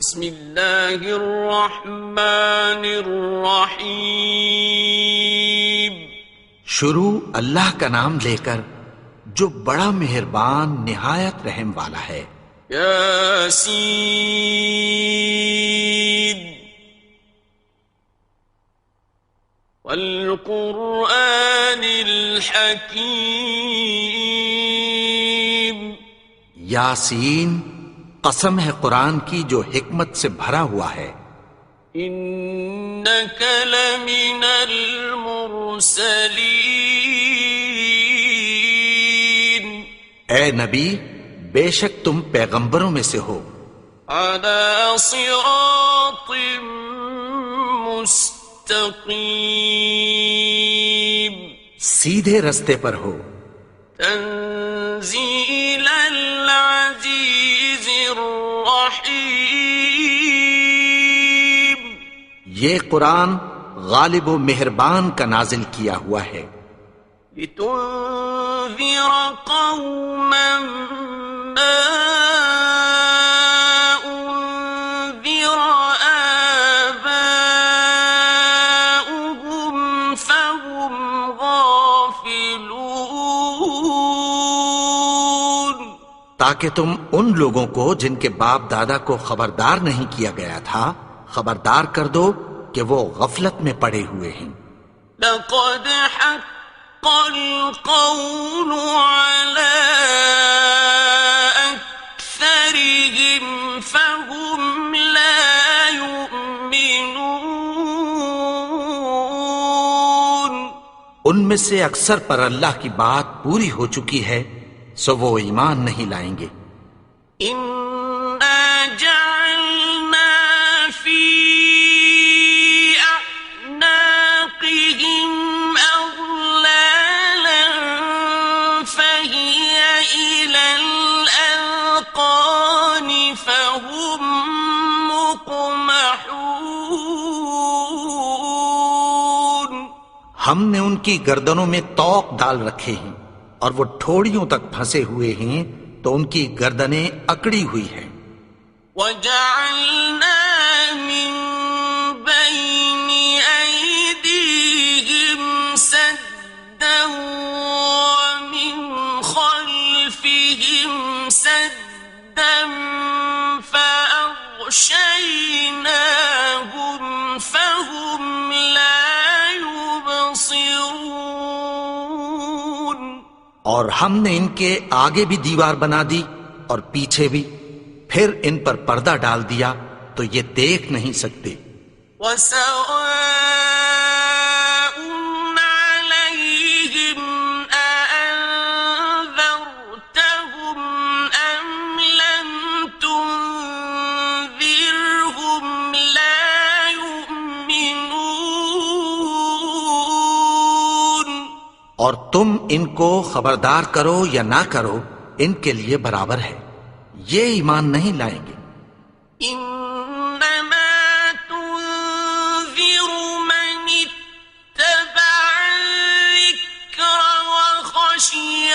بسم اللہ الرحمن الرحیم. شروع اللہ کا نام لے کر جو بڑا مہربان نہایت رحم والا ہے. یاسین والقرآن الحکیم. یاسین، قسم ہے قرآن کی جو حکمت سے بھرا ہوا ہے. انک لمن المرسلین. اے نبی، بے شک تم پیغمبروں میں سے ہو. علی صراط مستقیم. سیدھے رستے پر ہو. تنزیل العزیز الرحیم. یہ قرآن غالب و مہربان کا نازل کیا ہوا ہے. لتنذر قوما ما انذر آباؤهم فهم غافلون. تاکہ تم ان لوگوں کو جن کے باپ دادا کو خبردار نہیں کیا گیا تھا خبردار کر دو کہ وہ غفلت میں پڑے ہوئے ہیں. لقد حق القول على أكثرهم فهم لا يؤمنون. ان میں سے اکثر پر اللہ کی بات پوری ہو چکی ہے سو وہ ایمان نہیں لائیں گے. إنا جعلنا في أعناقهم أغلالا فهي إلى الأذقان فهم مقمحون. ہم نے ان کی گردنوں میں طوق ڈال رکھے ہیں اور وہ ٹھوڑیوں تک پھنسے ہوئے ہیں تو ان کی گردنیں اکڑی ہوئی ہیں. وَجَعَلْنَا مِن بَيْنِ أَيْدِيهِمْ سَدًّا وَمِنْ خَلْفِهِمْ سَدًّا فَأَغْشَيْنَاهُمْ فَهُمْ لَا يُبْصِرُونَ. اور ہم نے ان کے آگے بھی دیوار بنا دی اور پیچھے بھی، پھر ان پر پردہ ڈال دیا تو یہ دیکھ نہیں سکتے. وَسَوَاءٌ عَلَيْهِمْ أَأَنذَرْتَهُمْ أَمْ لَمْ تُنذِرْهُمْ لَا يُؤْمِنُونَ. اور تم ان کو خبردار کرو یا نہ کرو ان کے لیے برابر ہے، یہ ایمان نہیں لائیں گے. إنما تنذر من اتبع الذكر وخشي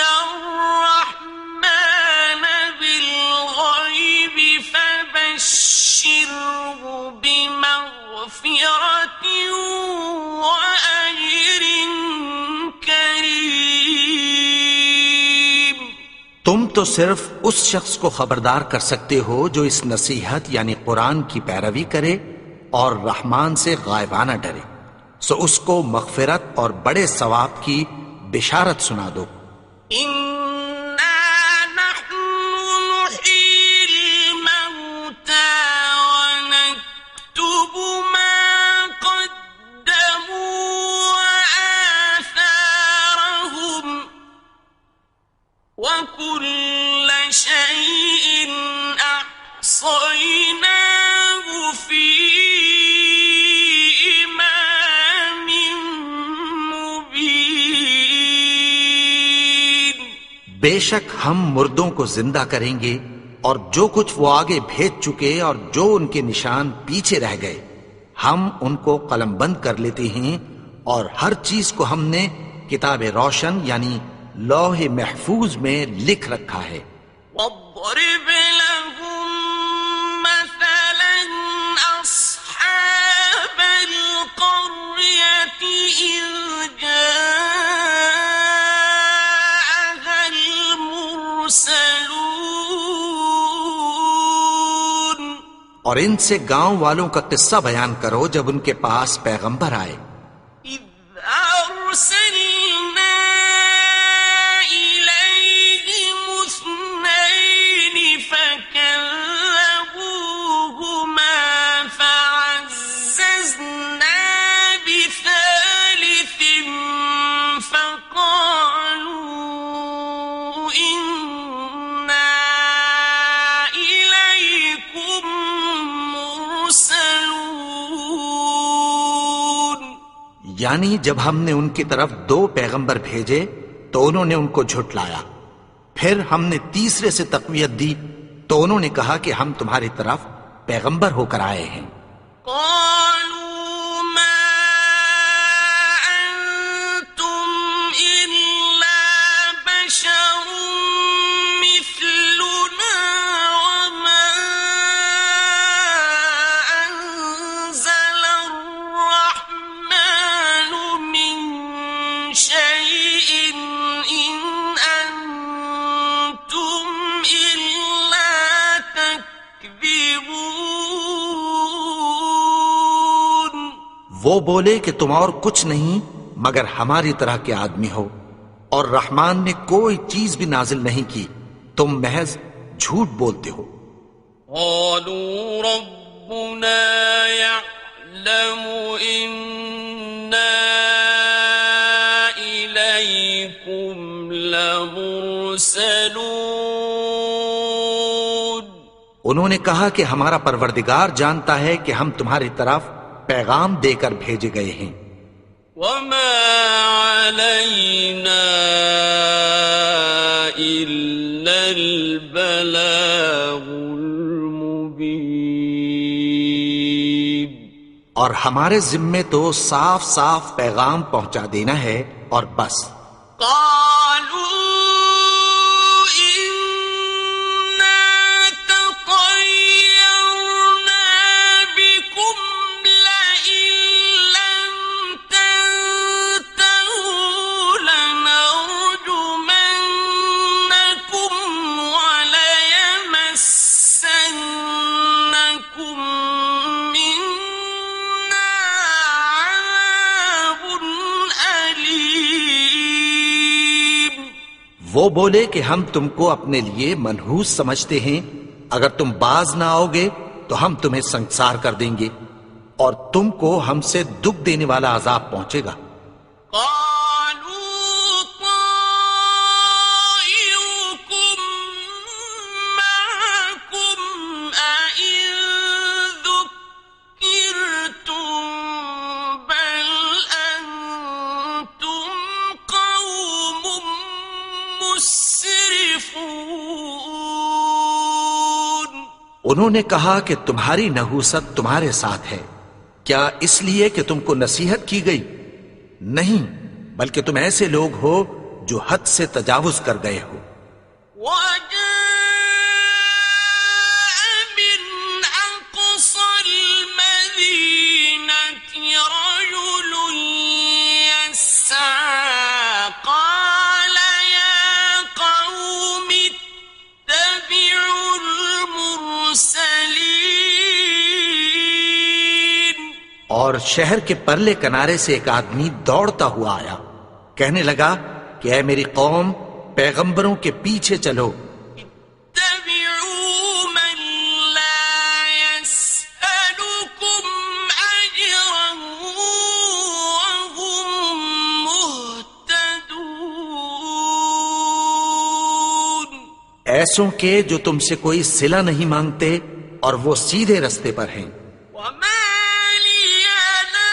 الرحمن بالغيب فبشره بمغفرة وأجر كريم. تم تو صرف اس شخص کو خبردار کر سکتے ہو جو اس نصیحت یعنی قرآن کی پیروی کرے اور رحمان سے غائبانہ ڈرے، سو اس کو مغفرت اور بڑے ثواب کی بشارت سنا دو. إنا نحن نحيي الموتى ونكتب ما قدموا وآثارهم وكل شيء أحصيناه في إمام مبين. بے شک ہم مردوں کو زندہ کریں گے اور جو کچھ وہ آگے بھیج چکے اور جو ان کے نشان پیچھے رہ گئے ہم ان کو قلم بند کر لیتے ہیں اور ہر چیز کو ہم نے کتاب روشن یعنی لوح محفوظ میں لکھ رکھا ہے. واضرب لهم مثلا اور ان سے گاؤں والوں کا قصہ بیان کرو جب ان کے پاس پیغمبر آئے. إذ أرسلنا إليهم اثنين فكذبوهما فعززنا بثالث فقالوا إنا إليكم مرسلون. یعنی جب ہم نے ان کی طرف 2 پیغمبر بھیجے تو انہوں نے ان کو جھٹلایا. پھر ہم نے تیسرے سے تقویت دی تو انہوں نے کہا کہ ہم تمہاری طرف پیغمبر ہو کر آئے ہیں. قالوا ما أنتم إلا بشر مثلنا وما أنزل الرحمن من شيء إن أنتم إلا تكذبون. وہ بولے کہ تم اور کچھ نہیں مگر ہماری طرح کے آدمی ہو، اور رحمان نے کوئی چیز بھی نازل نہیں کی، تم محض جھوٹ بولتے ہو. قالوا ربنا يعلم إنا إليكم لمرسلون. انہوں نے کہا کہ ہمارا پروردگار جانتا ہے کہ ہم تمہاری طرف پیغام دے کر بھیجے گئے ہیں. وما علينا إلا البلاغ المبين. اور ہمارے ذمے تو صاف صاف پیغام پہنچا دینا ہے اور بس. قالوا إنا تطيرنا بكم لئن لم تنتهوا لنرجمنكم وليمسنكم منا عذاب أليم. وہ بولے کہ ہم تم کو اپنے لیے منحوس سمجھتے ہیں، اگر تم باز نہ آؤ گے تو ہم تمہیں سنسار کر دیں گے اور تم کو ہم سے دکھ دینے والا عذاب پہنچے گا. قالوا طائركم معكم أئن ذكرتم بل أنتم قوم مسرفون. انہوں نے کہا کہ تمہاری نحوست تمہارے ساتھ ہے، کیا اس لیے کہ تم کو نصیحت کی گئی؟ نہیں، بلکہ تم ایسے لوگ ہو جو حد سے تجاوز کر گئے ہو. وجاء من أقصى المدينة رجل يسعى قال يا قوم اتبعوا المرسلين. اور شہر کے پرلے کنارے سے ایک آدمی دوڑتا ہوا آیا، کہنے لگا کہ اے میری قوم، پیغمبروں کے پیچھے چلو. اتبعوا من لا يسألكم أجرا وهم مهتدون. ایسوں کے جو تم سے کوئی صلہ نہیں مانگتے اور وہ سیدھے رستے پر ہیں. وما لي لا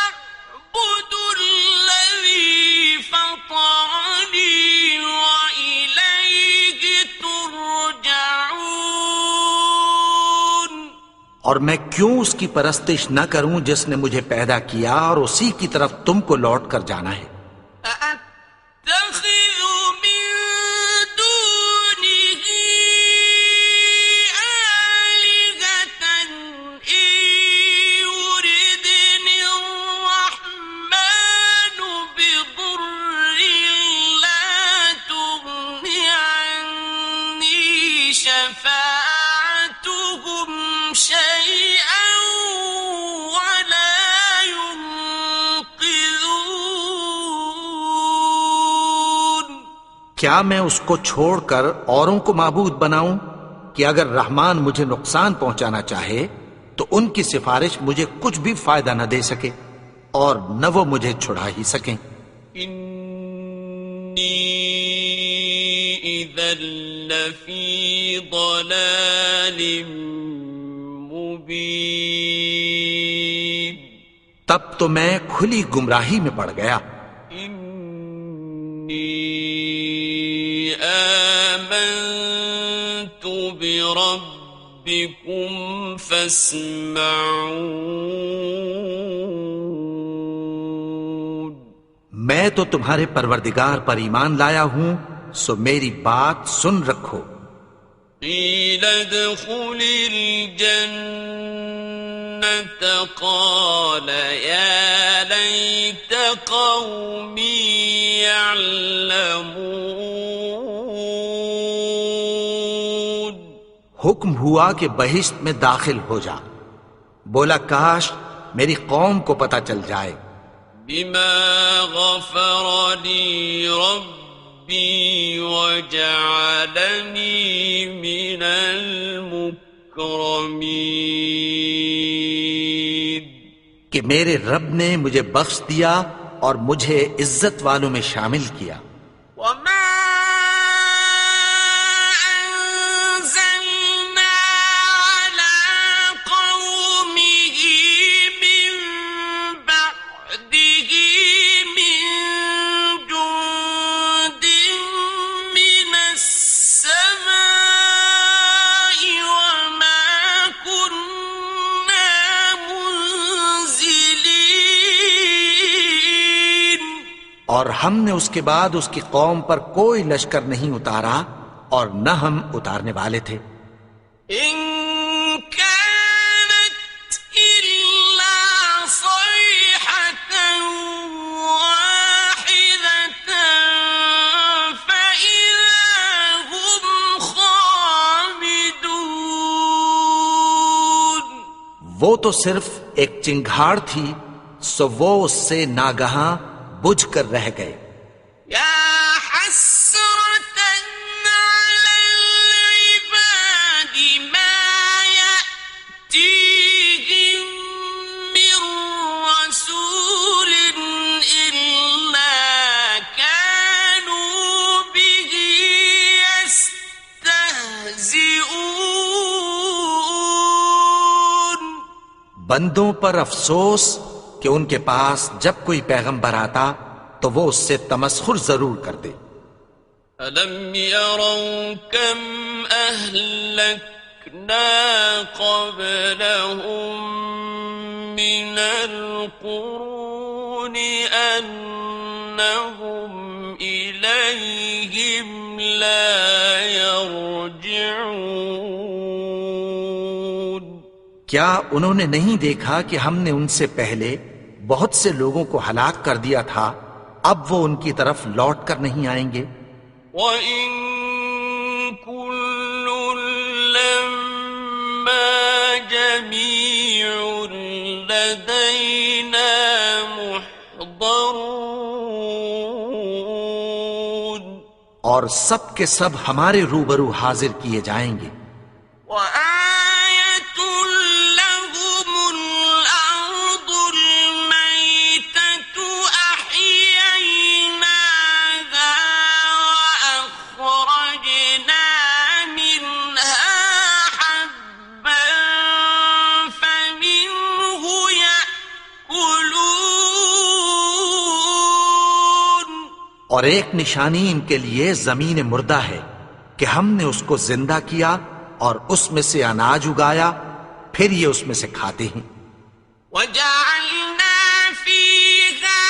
أعبد الذي فطرني وإليه ترجعون. اور میں کیوں اس کی پرستش نہ کروں جس نے مجھے پیدا کیا اور اسی کی طرف تم کو لوٹ کر جانا ہے. أأتخذ من دونه آلهة إن يردني الرحمن بضر لا تغن عني شفاعتهم کیا میں اس کو چھوڑ کر اوروں کو معبود بناؤں کہ اگر رحمان مجھے نقصان پہنچانا چاہے تو ان کی سفارش مجھے کچھ بھی فائدہ نہ دے سکے اور نہ وہ مجھے چھڑا ہی سکیں۔ انی اذا لفی ضلال مبین، تب تو میں کھلی گمراہی میں پڑ گیا۔ انی آمنت بربکم فاسمعون، میں تو تمہارے پروردگار پر ایمان لایا ہوں، سو میری بات سن رکھو۔ قیل ادخل الجنة قال یا لیت قومی یعلمون، حکم ہوا کہ بہشت میں داخل ہو جا، بولا کاش میری قوم کو پتہ چل جائے۔ بما غفر لی ربی وجعلنی من المکرمین، کہ میرے رب نے مجھے بخش دیا اور مجھے عزت والوں میں شامل کیا۔ وما أنزلنا على قومه من بعده من جند من السماء وما كنا منزلين، اور ہم نے اس کے بعد اس کی قوم پر کوئی لشکر نہیں اتارا اور نہ ہم اتارنے والے تھے۔ إن كانت إلا صيحة واحدة فإذا هم خامدون، وہ تو صرف ایک چنگھاڑ تھی، سو وہ اس سے ناگہاں بجھ کر رہ گئے۔ يا حسرة على العباد ما يأتيهم من رسول إلا كانوا به يستهزئون، بندوں پر افسوس کہ ان کے پاس جب کوئی پیغمبر آتا تو وہ اس سے تمسخر ضرور کرتے۔ أَلَمْ يَرَوْا كَمْ أَهْلَكْنَا قَبْلَهُمْ مِنَ الْقُرُونِ أَنَّهُمْ إِلَيْهِمْ لَا يَرْجِعُونَ، کیا انہوں نے نہیں دیکھا کہ ہم نے ان سے پہلے بہت سے لوگوں کو ہلاک کر دیا تھا، اب وہ ان کی طرف لوٹ کر نہیں آئیں گے۔ وَإِن كُلٌّ لَّمَّا جَمِيعٌ لَّدَيْنَا مُحْضَرُونَ، اور سب کے سب ہمارے روبرو حاضر کیے جائیں گے۔ وَآيَةٌ لَّهُمُ الْأَرْضُ الْمَيْتَةُ أَحْيَيْنَاهَا وَأَخْرَجْنَا مِنْهَا حَبًّا فَمِنْهُ يَأْكُلُونَ، اور ایک نشانی ان کے لیے زمین مردہ ہے کہ ہم نے اس کو زندہ کیا اور اس میں سے اناج اگایا، پھر یہ اس میں سے کھاتے ہیں۔ وَجَعَلْنَا فِيهَا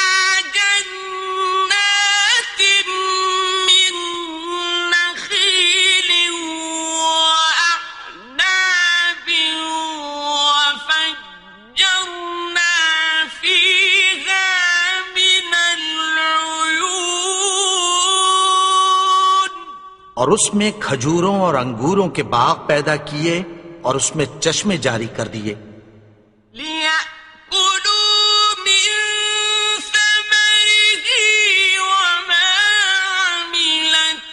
جَنَّاتٍ مِّن نَّخِيلٍ وَأَعْنَابٍ وَفَجَّرْنَا فِيهَا مِنَ الْعُيُونِ، اور اس میں کھجوروں اور انگوروں کے باغ پیدا کیے اور اس میں چشمے جاری کر دیے۔ لِيَأْكُلُوا مِن ثَمَرِهِ وَمَا عَمِلَتْهُ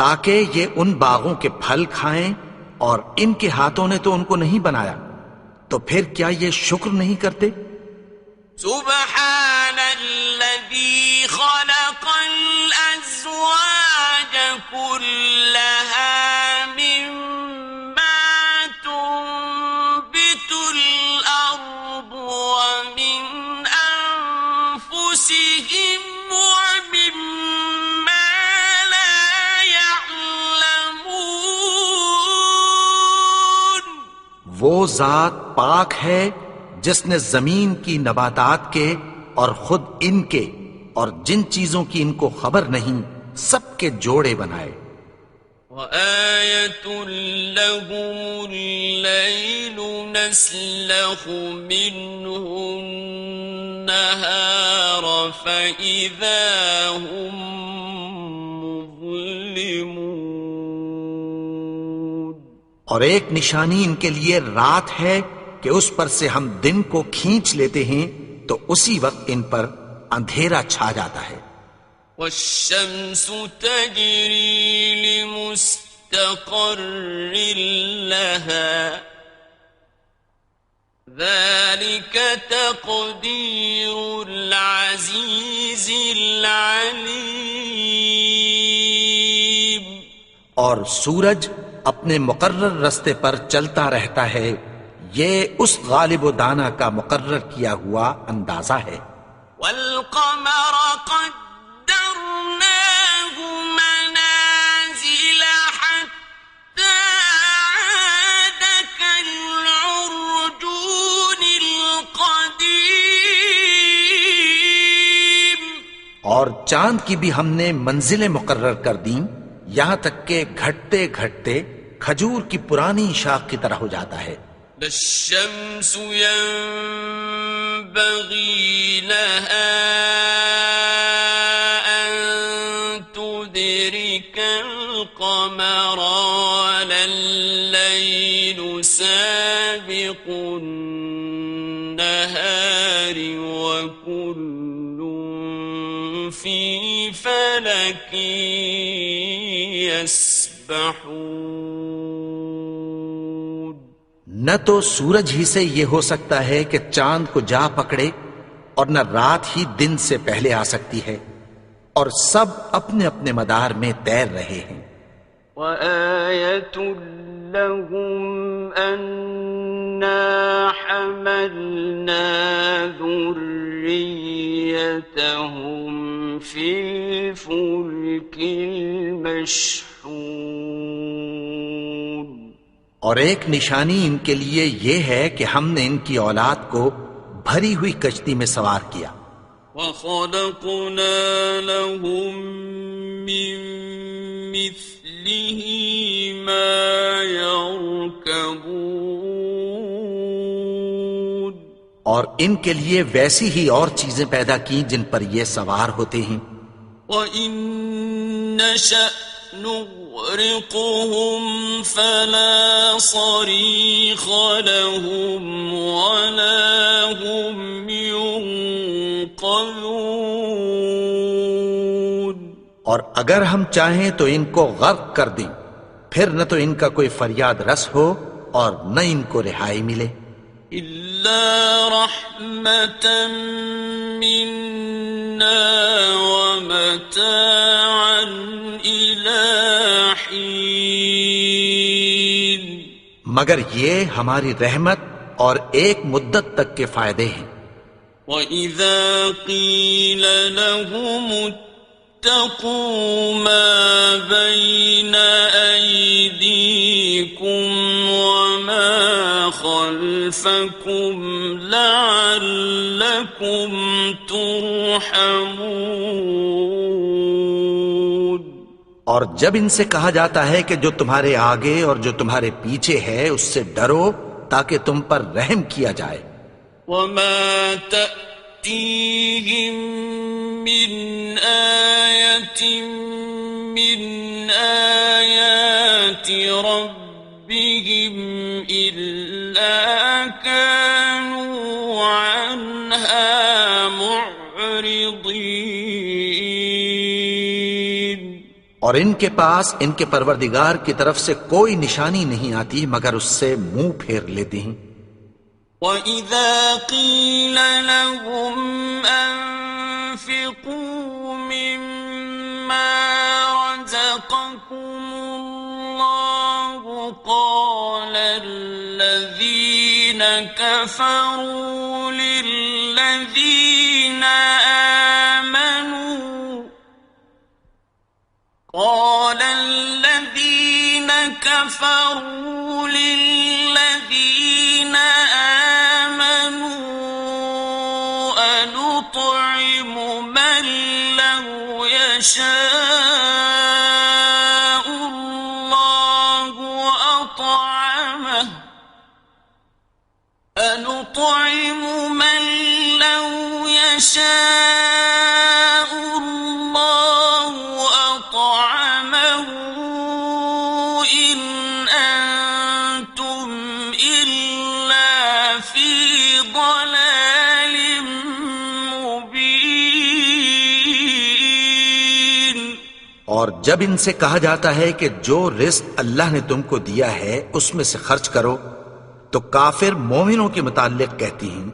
تاکہ یہ ان باغوں کے پھل کھائیں، اور ان کے ہاتھوں نے تو ان کو نہیں بنایا، تو پھر کیا یہ شکر نہیں کرتے؟ سبحان الذي خلق الأزواج كلها مما تنبت الأرض ومن أنفسهم ومما لا يعلمون. وہ ذات پاک ہے جس نے زمین کی نباتات کے اور خود ان کے اور جن چیزوں کی ان کو خبر نہیں سب کے جوڑے بنائے. وَآيَةٌ لَهُمُ اللَّيْلُ نَسْلَخُ مِنْهُ النَّهَارَ فَإِذَا هُمْ مُظْلِمُونَ. اور ایک نشانی ان کے لیے رات ہے کہ اس پر سے ہم دن کو کھینچ لیتے ہیں تو اسی وقت ان پر اندھیرا چھا جاتا ہے. وَالشَّمْسُ تَجْرِي لِمُسْتَقَرٍّ لَهَا ذَلِكَ تَقْدِيرُ الْعَزِيزِ الْعَلِيمِ. اور سورج اپنے مقرر رستے پر چلتا رہتا ہے، یہ اس غالب و دانا کا مقرر کیا ہوا اندازہ ہے. وَالْقَمَرَ قَدَّرْنَاهُ مَنَازِلَ حَتَّى عَادَ كَالْعُرْجُونِ الْقَدِيمِ. اور چاند کی بھی ہم نے منزلیں مقرر کر دیں، یہاں تک کہ گھٹتے گھٹتے کھجور کی پرانی شاخ کی طرح ہو جاتا ہے. لا الشمس ينبغي لها أن تدرك القمر ولا الليل سابق النهار وكل في فلك يسبحون. نہ تو سورج ہی سے یہ ہو سکتا ہے کہ چاند کو جا پکڑے، اور نہ رات ہی دن سے پہلے آ سکتی ہے، اور سب اپنے اپنے مدار میں تیر رہے ہیں. وَآيَةٌ لَهُمْ أَنَّا حَمَلْنَا ذُرِّيَّتَهُمْ فِي الْفُلْكِ الْمَشْحُونِ. اور ایک نشانی ان کے لیے یہ ہے کہ ہم نے ان کی اولاد کو بھری ہوئی کشتی میں سوار کیا. وَخَلَقْنَا لَهُم مِّن مِّثْلِهِ مَا يَرْكَبُونَ. اور ان کے لیے ویسی ہی اور چیزیں پیدا کی جن پر یہ سوار ہوتے ہیں. وَإِن نَّشَأْ نُغْرِقْهُمْ فَلَا صَرِيخَ لَهُمْ وَلَا هُمْ يُنقَذُونَ. اور اگر ہم چاہیں تو ان کو غرق کر دیں، پھر نہ تو ان کا کوئی فریاد رس ہو اور نہ ان کو رہائی ملے. إِلَّا رَحْمَةً مِّنَّا وَمَتَاعًا إِلَىٰ حِينٍ. مگر یہ ہماری رحمت اور ایک مدت تک کے فائدے ہیں. وَإِذَا قِيلَ لَهُمُ اتَّقُوا مَا بَيْنَ أَيْدِيكُمْ وَمَا خَلْفَكُمْ لَعَلَّكُمْ تُرْحَمُونَ. اور جب ان سے کہا جاتا ہے کہ جو تمہارے آگے اور جو تمہارے پیچھے ہے اس سے ڈرو تاکہ تم پر رحم کیا جائے. وَمَا تَأْتِيهِم مِّنْ آيَةٍ مِّنْ آيَاتِ رَبِّهِمْ إِلَّا كَانُوا عَنْهَا مُعْرِضِينَ. اور ان کے پاس ان کے پروردگار کی طرف سے کوئی نشانی نہیں آتی مگر اس سے منہ پھیر لیتے ہیں۔ وَإِذَا قِيلَ لَهُمْ أَنفِقُوا مِمَّا رَزَقَكُمُ اللَّهُ قَالَ الَّذِينَ كَفَرُوا لِلَّذِينَ آمَنُوا أَنُطْعِمُ مَن لَّوْ يَشَاءُ اللَّهُ أَطْعَمَهُ إِنْ أَنْتُمْ إِلَّا فِي ضَلَالٍ مُبِينٍ۔ اور جب ان سے کہا جاتا ہے کہ جو رزق اللہ نے تم کو دیا ہے اس میں سے خرچ کرو، تو کافر مومنوں کے متعلق کہتی ہیں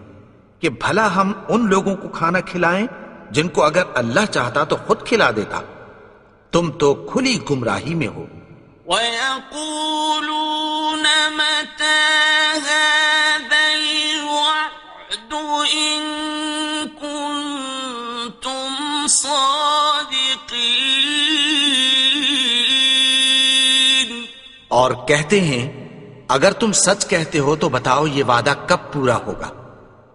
کہ بھلا ہم ان لوگوں کو کھانا کھلائیں جن کو اگر اللہ چاہتا تو خود کھلا دیتا، تم تو کھلی گمراہی میں ہو۔ وَيَقُولُونَ مَتَى هَذَا الْوَعْدُ إِن كُنتُمْ صَادِقِينَ۔ اور کہتے ہیں اگر تم سچ کہتے ہو تو بتاؤ یہ وعدہ کب پورا ہوگا؟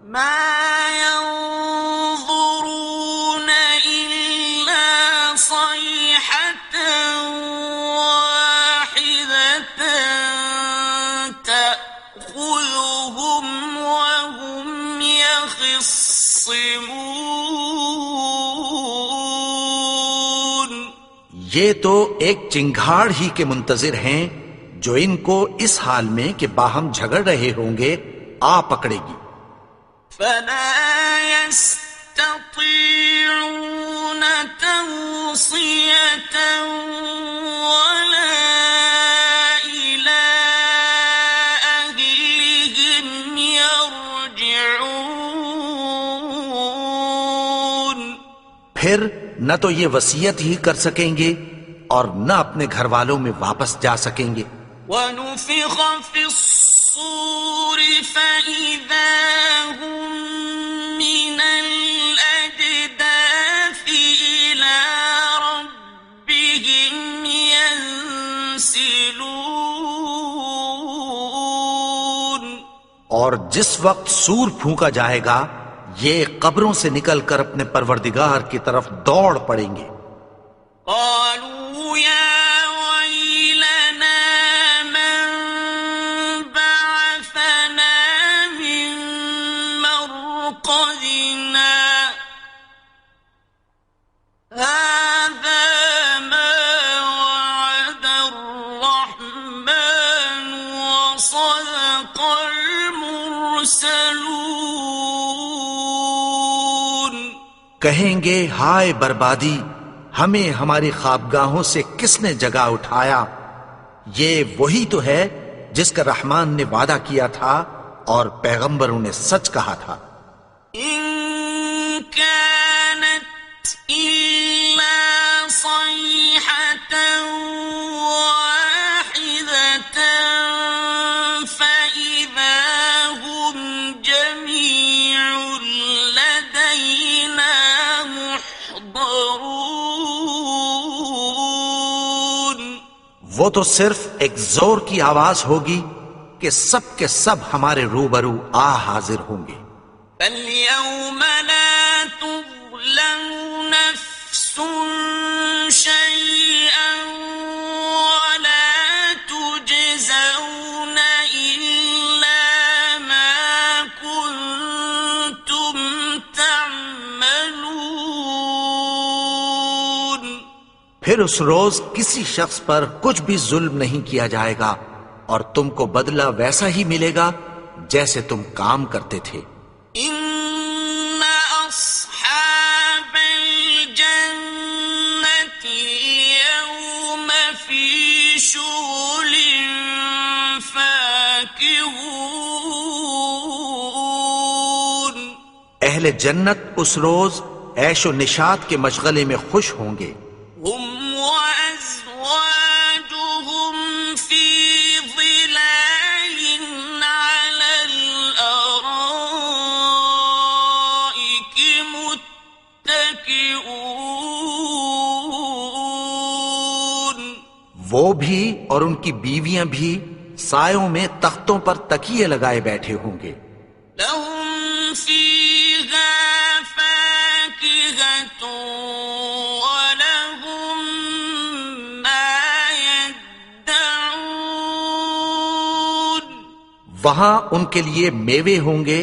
مَا يَنظُرُونَ إِلَّا صَيْحَةً وَاحِدَةً تَأْخُذُهُمْ وَهُمْ يَخِصِّمُونَ۔ یہ تو ایک چنگھاڑ ہی کے منتظر ہیں جو ان کو اس حال میں کہ باہم جھگڑ رہے ہوں گے آ پکڑے گی۔ فَلَا يَسْتَطِيعُونَ تَوْصِيَةً وَلَا إِلَىٰ أَهْلِهِمْ يَرْجِعُونَ۔ پھر نہ تو یہ وصیت ہی کر سکیں گے اور نہ اپنے گھر والوں میں واپس جا سکیں گے۔ وَنُفِخَ فِي الصُّورِ فَإِذَا هُم مِّنَ الْأَجْدَاثِ إِلَىٰ رَبِّهِمْ يَنسِلُونَ۔ اور جس وقت سور پھونکا جائے گا یہ قبروں سے نکل کر اپنے پروردگار کی طرف دوڑ پڑیں گے۔ قالوا يا ويلنا من بعثنا من مرقدنا هذا ما وعد الرحمن وصدق المرسلون۔ کہیں گے ہائے بربادی، ہمیں ہماری خوابگاہوں سے کس نے جگا اٹھایا؟ یہ وہی تو ہے جس کا رحمان نے وعدہ کیا تھا اور پیغمبروں نے سچ کہا تھا۔ إن كانت إلا صيحة واحدة فإذا هم جميع لدينا محضرون۔ وہ تو صرف ایک زور کی آواز ہوگی کہ سب کے سب ہمارے روبرو آ حاضر ہوں گے۔ فَالْيَوْمَ لَا تُظْلَمُ نَفْسٌ شَيْئًا وَلَا تُجْزَوْنَ إِلَّا مَا كُنتُمْ تَعْمَلُونَ۔ پھر اس روز کسی شخص پر کچھ بھی ظلم نہیں کیا جائے گا اور تم کو بدلہ ویسا ہی ملے گا جیسے تم کام کرتے تھے۔ إِنَّ أَصْحَابَ الْجَنَّةِ الْيَوْمَ فاكهون اہل جنت اس روز عیش و نشاط کے مشغلے میں خوش ہوں گے. هم وأزواجهم في ظلال على الأرائك متكئون وہ بھی اور ان کی بیویاں بھی سایوں میں تختوں پر تکیے لگائے بیٹھے ہوں گے. لهم فيها فاكهة ولهم ما يدعون وہاں ان کے لیے میوے ہوں گے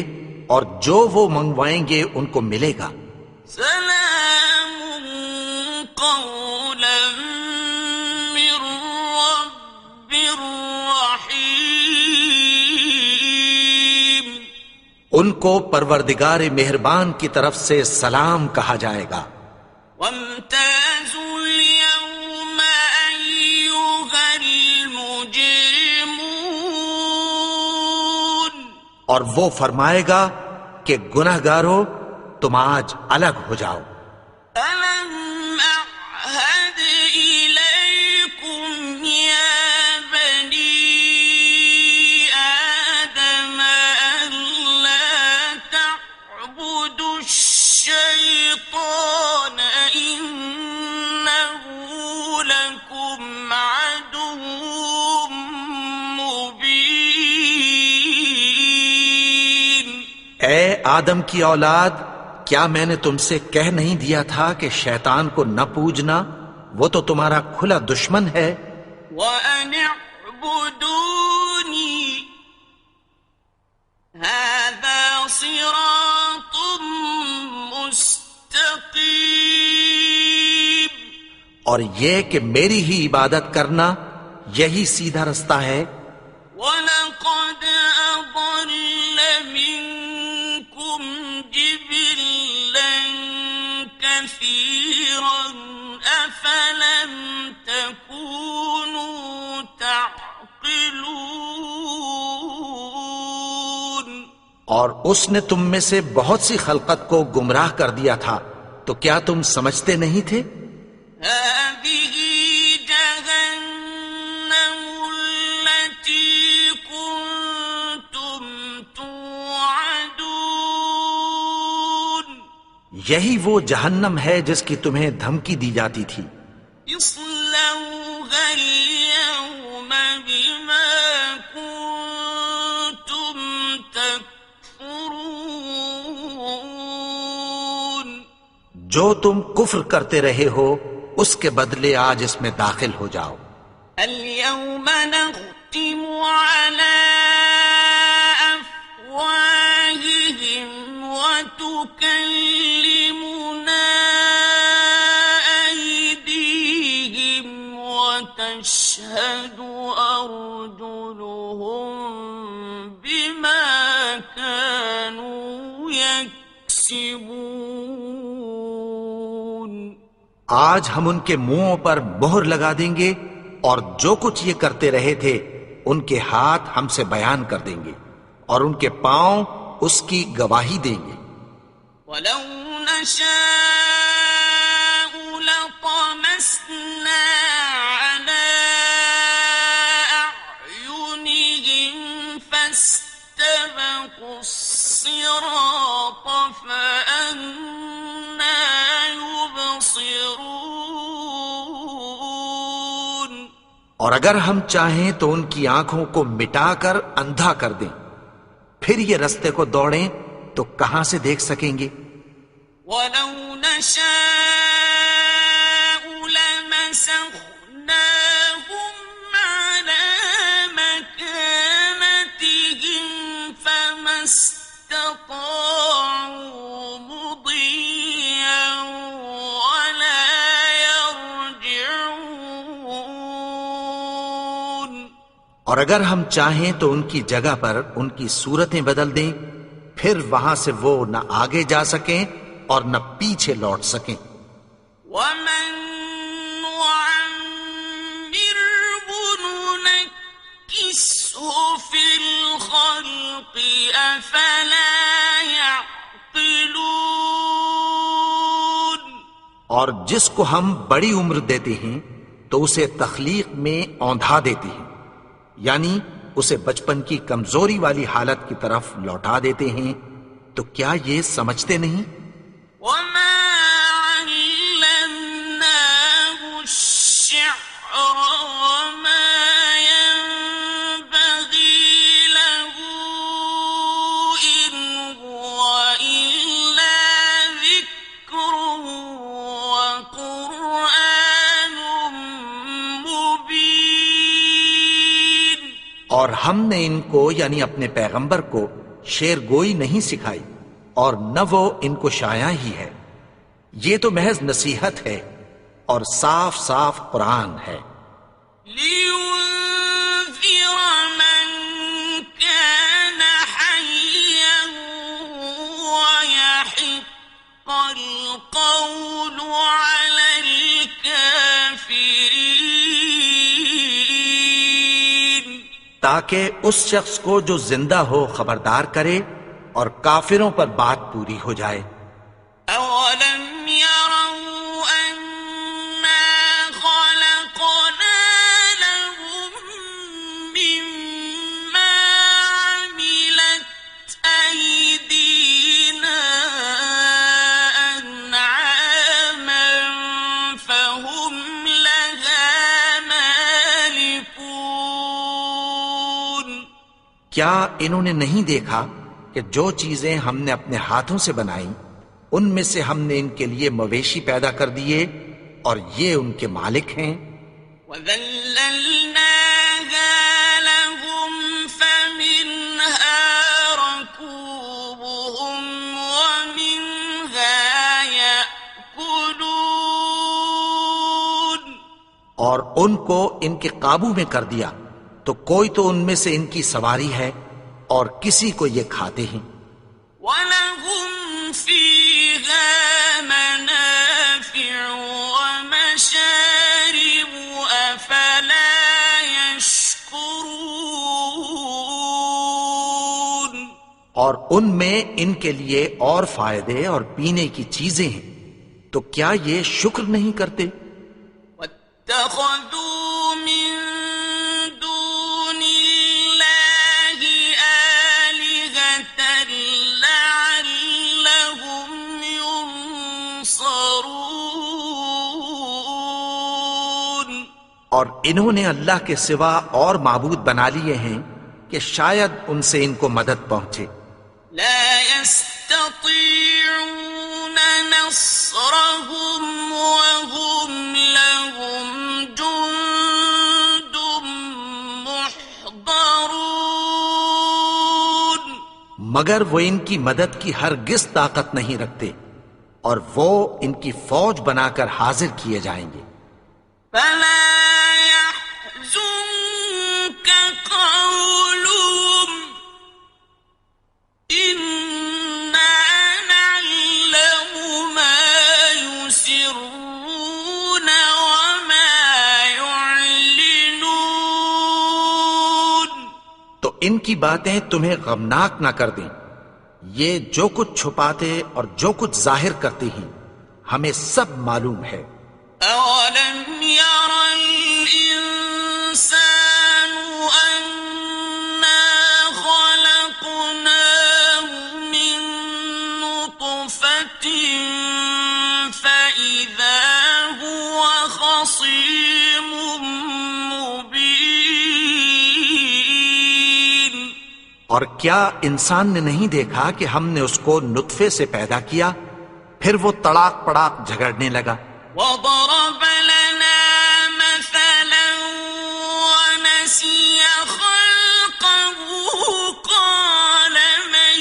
اور جو وہ منگوائیں گے ان کو ملے گا. سلام قولا من رب رحيم ان کو پروردگار مہربان کی طرف سے سلام کہا جائے گا. وامتازوا اليوم أيها المجرمون اور وہ فرمائے گا کہ گنہگارو تم آج الگ ہو جاؤ. ألم أعهد إليكم يا بني آدم ألا تعبدوا الشيطان إنه لكم عدو مبين اے آدم کی اولاد، کیا میں نے تم سے کہہ نہیں دیا تھا کہ شیطان کو نہ پوجنا؟ وہ تو تمہارا کھلا دشمن ہے. وَأَنِ اعْبُدُونِي هَذَا صِرَاطٌ مُسْتَقِيمٌ اور یہ کہ میری ہی عبادت کرنا یہی سیدھا رستہ ہے. وَلَقَدْ أَضَلَّ مِنكُمْ جِبِلًّا كَثِيرًا أَفَلَمْ تَكُونُوا تَعْقِلُونَ اور اس نے تم میں سے بہت سی خلقت کو گمراہ کر دیا تھا، تو کیا تم سمجھتے نہیں تھے؟ هذه جهنم التي كنتم توعدون یہی وہ جہنم ہے جس کی تمہیں دھمکی دی جاتی تھی. اصلوها اليوم بما كنتم تكفرون جو تم کفر کرتے رہے ہو اس کے بدلے آج اس میں داخل ہو جاؤ. اليوم نختم على أفواههم وتكلمنا أيديهم وتشهد أرجلهم بما كانوا يكسبون آج ہم ان کے منہوں پر مہر لگا دیں گے اور جو کچھ یہ کرتے رہے تھے ان کے ہاتھ ہم سے بیان کر دیں گے اور ان کے پاؤں اس کی گواہی دیں گے. ولو نشاء لطمسنا على أعينهم فاستبقوا الصراط فأنى يبصرون اور اگر ہم چاہیں تو ان کی آنکھوں کو مٹا کر اندھا کر دیں، پھر یہ رستے کو دوڑیں تو کہاں سے دیکھ سکیں گے؟ ولو نشاء لمسخناهم على مكانتهم فما استطاعوا مضيا ولا يرجعون اور اگر ہم چاہیں تو ان کی جگہ پر ان کی صورتیں بدل دیں، پھر وہاں سے وہ نہ آگے جا سکیں اور نہ پیچھے لوٹ سکیں. ومن نعمره ننكسه في الخلق أفلا يعقلون اور جس کو ہم بڑی عمر دیتے ہیں تو اسے تخلیق میں اوندھا دیتے ہیں، یعنی اسے بچپن کی کمزوری والی حالت کی طرف لوٹا دیتے ہیں، تو کیا یہ سمجھتے نہیں؟ وما علمناه الشعر وما ينبغي له إن هو إلا ذكر وقرآن مبين اور ہم نے ان کو یعنی اپنے پیغمبر کو شعر گوئی نہیں سکھائی، اور نہ وہ ان کو شایع ہی ہے، یہ تو محض نصیحت ہے اور صاف صاف قرآن ہے، لينذر من كان حيا ويحق القول على الكافرين تاکہ اس شخص کو جو زندہ ہو خبردار کرے اور کافروں پر بات پوری ہو جائے۔ أولم يروا أنا خلقنا لهم مما عملت أيدينا أنعاما فهم لها مالكون کیا انہوں نے نہیں دیکھا کہ جو چیزیں ہم نے اپنے ہاتھوں سے بنائیں ان میں سے ہم نے ان کے لیے مویشی پیدا کر دیے اور یہ ان کے مالک ہیں؟ وَذَلَّلْنَاهَا لَهُمْ فَمِنْهَا رَكُوبُهُمْ وَمِنْهَا يَأْكُلُونَ اور ان کو ان کے قابو میں کر دیا تو کوئی تو ان میں سے ان کی سواری ہے اور کسی کو یہ کھاتے ہیں۔ وَلَهُمْ فِيهَا مَنَافِعُ وَمَشَارِبُ أَفَلَا يَشْكُرُونَ اور ان میں ان کے لیے اور فائدے اور پینے کی چیزیں ہیں، تو کیا یہ شکر نہیں کرتے؟ وَاتَّخَذُوا مِن دُونِ اللَّهِ آلِهَةً لَعَلَّهُمْ يُنصَرُونَ اور انہوں نے اللہ کے سوا اور معبود بنا لیے ہیں کہ شاید ان سے ان کو مدد پہنچے۔ لا يستطيعون نصرهم وهم لهم جند محضرون مگر وہ ان کی مدد کی ہرگز طاقت نہیں رکھتے اور وہ ان کی فوج بنا کر حاضر کیے جائیں گے۔ فلا يحزنك قولهم إنا نعلم ما يسرون وما يعلنون تو ان کی باتیں تمہیں غمناک نہ کر دیں، یہ جو کچھ چھپاتے اور جو کچھ ظاہر کرتے ہیں ہمیں سب معلوم ہے۔ أولم ير الإنسان أنا خلقناه من نطفة فإذا هو خصيم مبين اور کیا انسان نے نہیں دیکھا کہ ہم نے اس کو نطفے سے پیدا کیا، پھر وہ تڑاک پڑاک جھگڑنے لگا۔ وضرب لنا مثلا ونسي خلقه قال من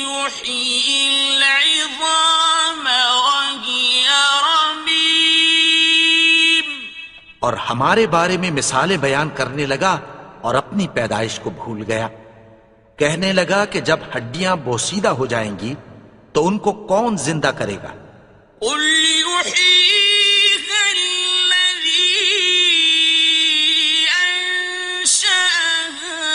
يحيي العظام وهي رميم اور ہمارے بارے میں مثالیں بیان کرنے لگا اور اپنی پیدائش کو بھول گیا۔ کہنے لگا کہ جب ہڈیاں بوسیدہ ہو جائیں گی تو ان کو کون زندہ کرے گا؟ قل يحييها الذي أنشأها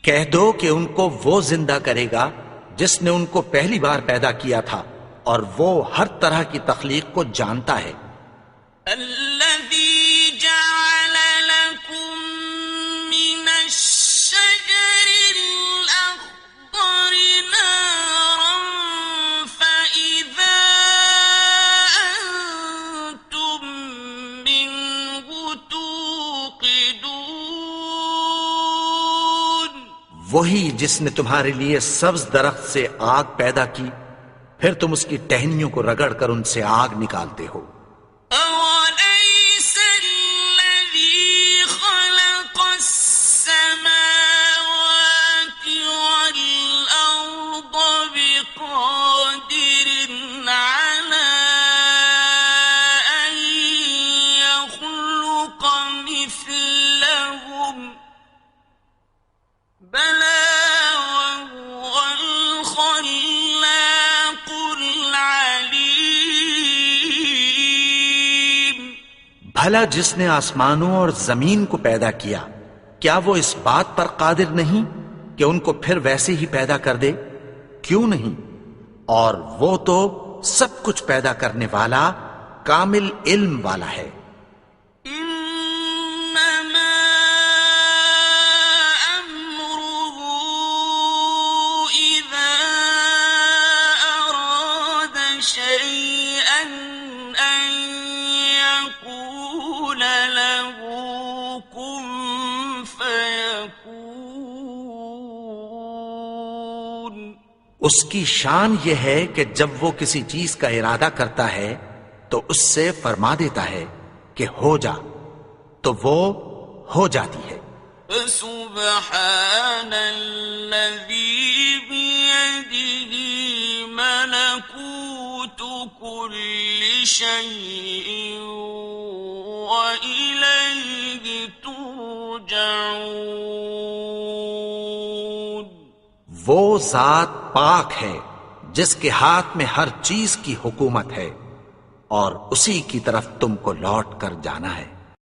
کہہ دو کہ ان کو وہ زندہ کرے گا جس نے ان کو پہلی بار پیدا کیا تھا، اور وہ ہر طرح کی تخلیق کو جانتا ہے۔ الذي جعل لكم من الشجر الأخضر نارا فإذا أنتم منه توقدون، وہی جس نے تمہارے لیے سبز درخت سے آگ پیدا کی، پھر تم اس کی ٹہنیوں کو رگڑ کر ان سے آگ نکالتے ہو۔ أوليس الذي خلق السماوات والأرض بقادر على أن يخلق مثلهم بلى وهو الخلاق العليم۔ بھلا جس نے آسمانوں اور زمین کو پیدا کیا، کیا وہ اس بات پر قادر نہیں کہ ان کو پھر ویسے ہی پیدا کر دے؟ کیوں نہیں؟ اور وہ تو سب کچھ پیدا کرنے والا، کامل علم والا ہے۔ إنما أمره إذا أراد شيئا أن يقول له كن فيكون۔ اس کی شان یہ ہے کہ جب وہ کسی چیز کا ارادہ کرتا ہے تو اس سے فرما دیتا ہے کہ ہو جا، تو وہ ہو جاتی ہے۔ فسبحان الذي بيده ملكوت كل شيء وإليه ترجعون۔ وہ ذات پاک ہے جس کے ہاتھ میں ہر چیز کی حکومت ہے، اور اسی کی طرف تم کو لوٹ کر جانا ہے۔